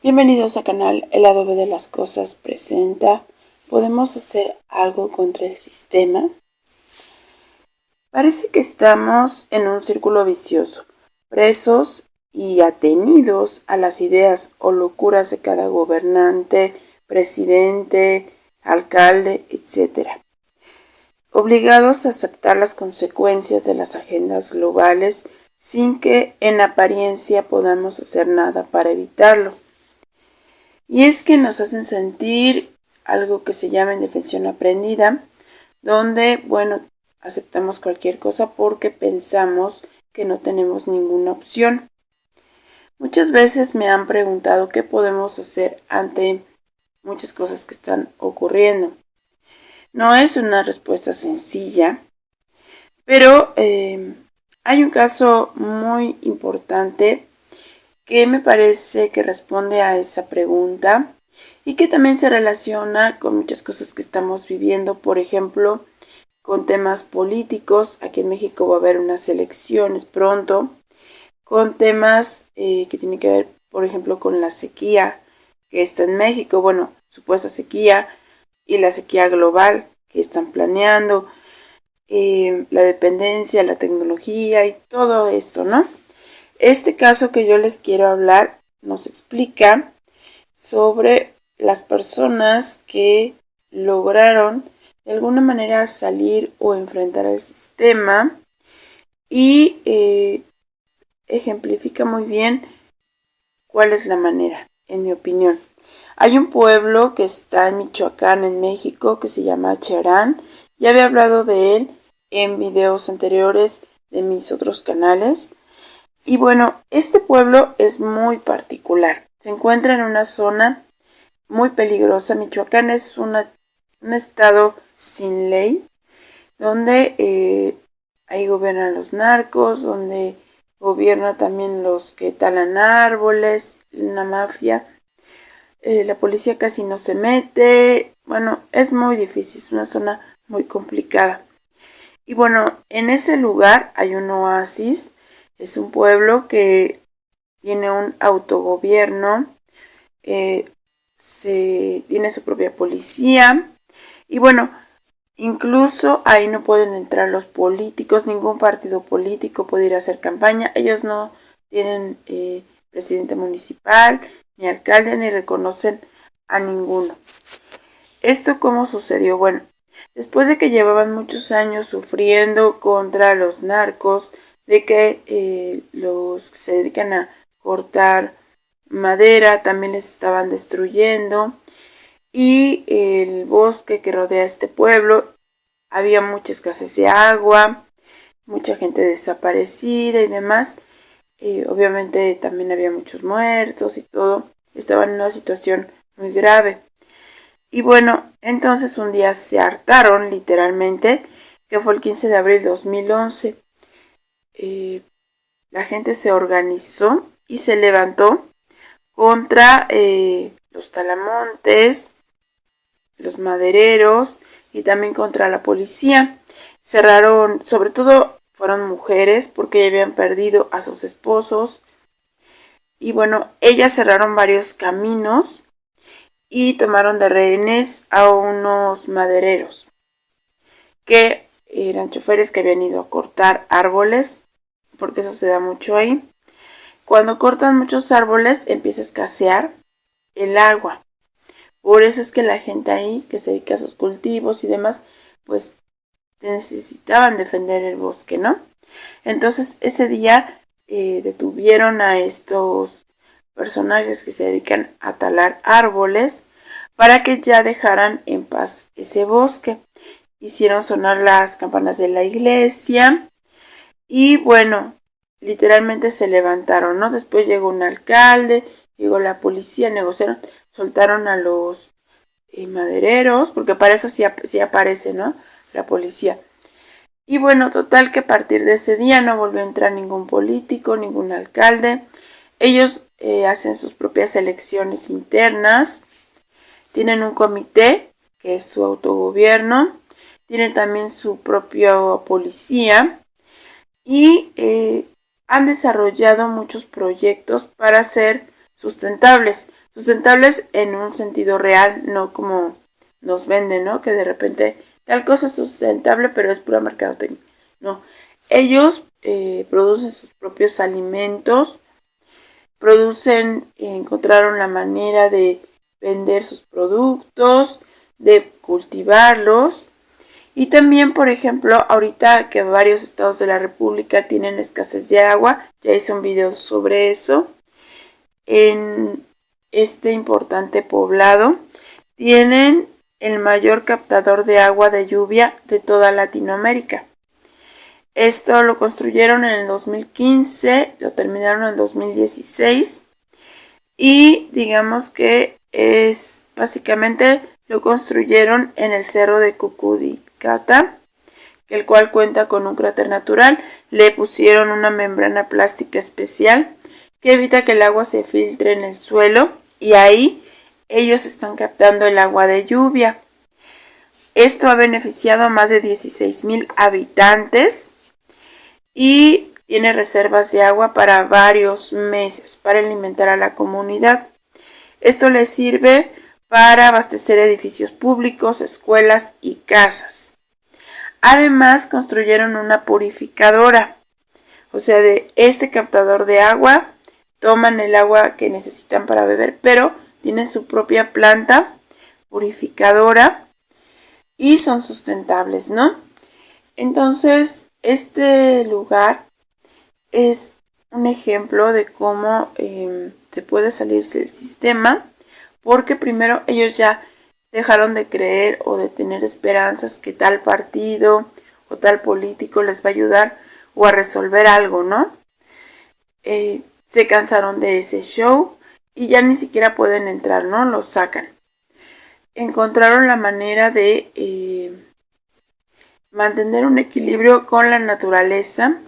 Bienvenidos a canal El Adobe de las Cosas presenta ¿Podemos hacer algo contra el sistema? Parece que estamos en un círculo vicioso, presos y atenidos a las ideas o locuras de cada gobernante, presidente, alcalde, etc. Obligados a aceptar las consecuencias de las agendas globales sin que en apariencia podamos hacer nada para evitarlo. Y es que nos hacen sentir algo que se llama indefensión aprendida, donde, aceptamos cualquier cosa porque pensamos que no tenemos ninguna opción. Muchas veces me han preguntado qué podemos hacer ante muchas cosas que están ocurriendo. No es una respuesta sencilla, pero hay un caso muy importante que me parece que responde a esa pregunta y que también se relaciona con muchas cosas que estamos viviendo, por ejemplo, con temas políticos. Aquí en México va a haber unas elecciones pronto, con temas que tienen que ver, por ejemplo, con la sequía que está en México, supuesta sequía y la sequía global que están planeando, la dependencia, la tecnología y todo esto, ¿no? Este caso que yo les quiero hablar nos explica sobre las personas que lograron de alguna manera salir o enfrentar al sistema y ejemplifica muy bien cuál es la manera, en mi opinión. Hay un pueblo que está en Michoacán, en México, que se llama Cherán. Ya había hablado de él en videos anteriores de mis otros canales. Y este pueblo es muy particular. Se encuentra en una zona muy peligrosa. Michoacán es un estado sin ley, donde ahí gobiernan los narcos, donde gobierna también los que talan árboles, una mafia. La policía casi no se mete. Es muy difícil, es una zona muy complicada. Y en ese lugar hay un oasis. Es un pueblo que tiene un autogobierno, tiene su propia policía y incluso ahí no pueden entrar los políticos, ningún partido político puede ir a hacer campaña. Ellos no tienen presidente municipal, ni alcalde, ni reconocen a ninguno. ¿Esto cómo sucedió? Después de que llevaban muchos años sufriendo contra los narcos, de que los que se dedican a cortar madera también les estaban destruyendo, y el bosque que rodea este pueblo, había mucha escasez de agua, mucha gente desaparecida y demás. Obviamente también había muchos muertos y todo. Estaban en una situación muy grave. Y entonces un día se hartaron literalmente, que fue el 15 de abril de 2011. La gente se organizó y se levantó contra los talamontes, los madereros y también contra la policía. Cerraron, sobre todo fueron mujeres porque habían perdido a sus esposos. Y ellas cerraron varios caminos y tomaron de rehenes a unos madereros que eran choferes que habían ido a cortar árboles, porque eso se da mucho ahí. Cuando cortan muchos árboles empieza a escasear el agua. Por eso es que la gente ahí que se dedica a sus cultivos y demás, pues necesitaban defender el bosque, ¿no? Entonces ese día detuvieron a estos personajes que se dedican a talar árboles para que ya dejaran en paz ese bosque. Hicieron sonar las campanas de la iglesia y literalmente se levantaron, ¿no? Después llegó un alcalde, llegó la policía, negociaron, soltaron a los madereros, porque para eso sí aparece, ¿no? La policía. Y total que a partir de ese día no volvió a entrar ningún político, ningún alcalde. Ellos hacen sus propias elecciones internas, tienen un comité que es su autogobierno, tienen también su propia policía y han desarrollado muchos proyectos para ser sustentables. Sustentables en un sentido real, no como nos venden, ¿no? Que de repente tal cosa es sustentable, pero es pura mercadotecnia. No, ellos producen sus propios alimentos, encontraron la manera de vender sus productos, de cultivarlos. Y también, por ejemplo, ahorita que varios estados de la República tienen escasez de agua, ya hice un video sobre eso, en este importante poblado tienen el mayor captador de agua de lluvia de toda Latinoamérica. Esto lo construyeron en el 2015, lo terminaron en el 2016 y digamos que es básicamente lo construyeron en el cerro de Cucudicata, el cual cuenta con un cráter natural. Le pusieron una membrana plástica especial que evita que el agua se filtre en el suelo y ahí ellos están captando el agua de lluvia. Esto ha beneficiado a más de 16,000 habitantes y tiene reservas de agua para varios meses para alimentar a la comunidad. Esto les sirve para abastecer edificios públicos, escuelas y casas. Además, construyeron una purificadora, o sea, de este captador de agua, toman el agua que necesitan para beber, pero tienen su propia planta purificadora y son sustentables, ¿no? Entonces, este lugar es un ejemplo de cómo se puede salirse del sistema, porque primero ellos ya dejaron de creer o de tener esperanzas que tal partido o tal político les va a ayudar o a resolver algo, ¿no? Se cansaron de ese show y ya ni siquiera pueden entrar, ¿no? Los sacan. Encontraron la manera de mantener un equilibrio con la naturaleza,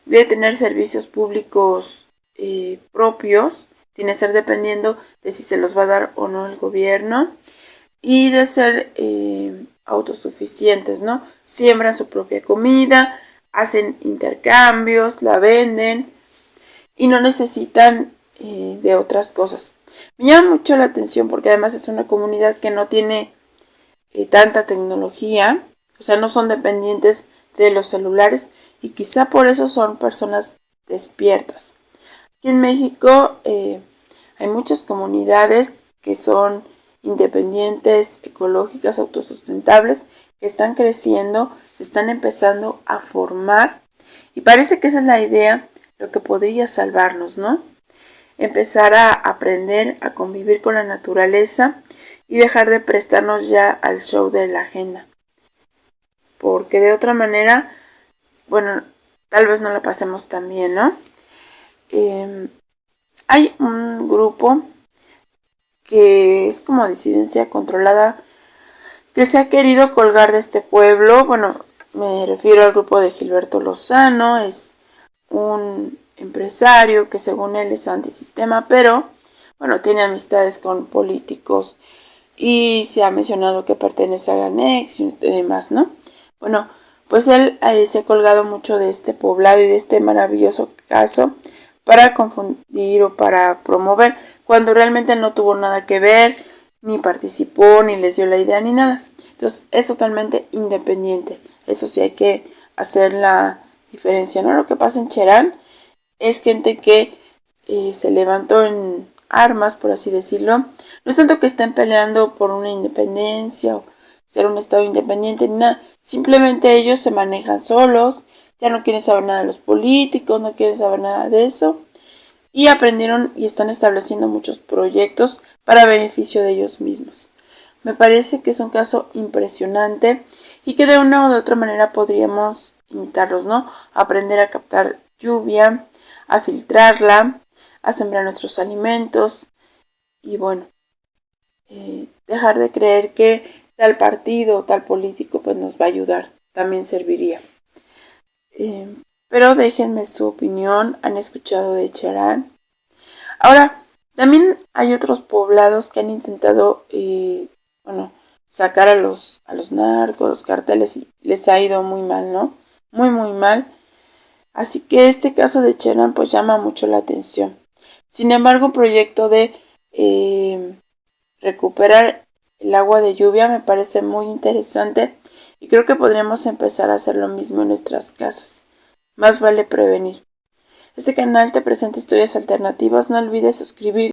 de tener servicios públicos propios, sin estar dependiendo de si se los va a dar o no el gobierno, y de ser autosuficientes, ¿no? Siembran su propia comida, hacen intercambios, la venden y no necesitan de otras cosas. Me llama mucho la atención porque además es una comunidad que no tiene tanta tecnología, o sea, no son dependientes de los celulares y quizá por eso son personas despiertas. Aquí en México hay muchas comunidades que son independientes, ecológicas, autosustentables, que están creciendo, se están empezando a formar y parece que esa es la idea, lo que podría salvarnos, ¿no? Empezar a aprender a convivir con la naturaleza y dejar de prestarnos ya al show de la agenda. Porque de otra manera, bueno, tal vez no la pasemos tan bien, ¿no? Hay un grupo que es como disidencia controlada que se ha querido colgar de este pueblo. Bueno, me refiero al grupo de Gilberto Lozano, es un empresario que según él es antisistema, pero bueno, tiene amistades con políticos y se ha mencionado que pertenece a Ganex y demás, ¿no? Bueno, pues él se ha colgado mucho de este poblado y de este maravilloso caso para confundir o para promover, cuando realmente no tuvo nada que ver, ni participó, ni les dio la idea, ni nada. Entonces es totalmente independiente. Eso sí hay que hacer la diferencia, ¿no? Lo que pasa en Cherán es gente que se levantó en armas, por así decirlo. No es tanto que estén peleando por una independencia o ser un estado independiente ni nada. Simplemente ellos se manejan solos, ya no quieren saber nada de los políticos, no quieren saber nada de eso. Y aprendieron y están estableciendo muchos proyectos para beneficio de ellos mismos. Me parece que es un caso impresionante y que de una u de otra manera podríamos imitarlos, ¿no? Aprender a captar lluvia, a filtrarla, a sembrar nuestros alimentos y bueno, dejar de creer que tal partido o tal político pues nos va a ayudar, también serviría. Pero déjenme su opinión, han escuchado de Cherán. Ahora, también hay otros poblados que han intentado, sacar a los narcos, los carteles y les ha ido muy mal, ¿no? Muy, muy mal. Así que este caso de Cherán pues llama mucho la atención. Sin embargo, un proyecto de recuperar el agua de lluvia me parece muy interesante y creo que podríamos empezar a hacer lo mismo en nuestras casas. Más vale prevenir. Este canal te presenta historias alternativas, no olvides suscribirte.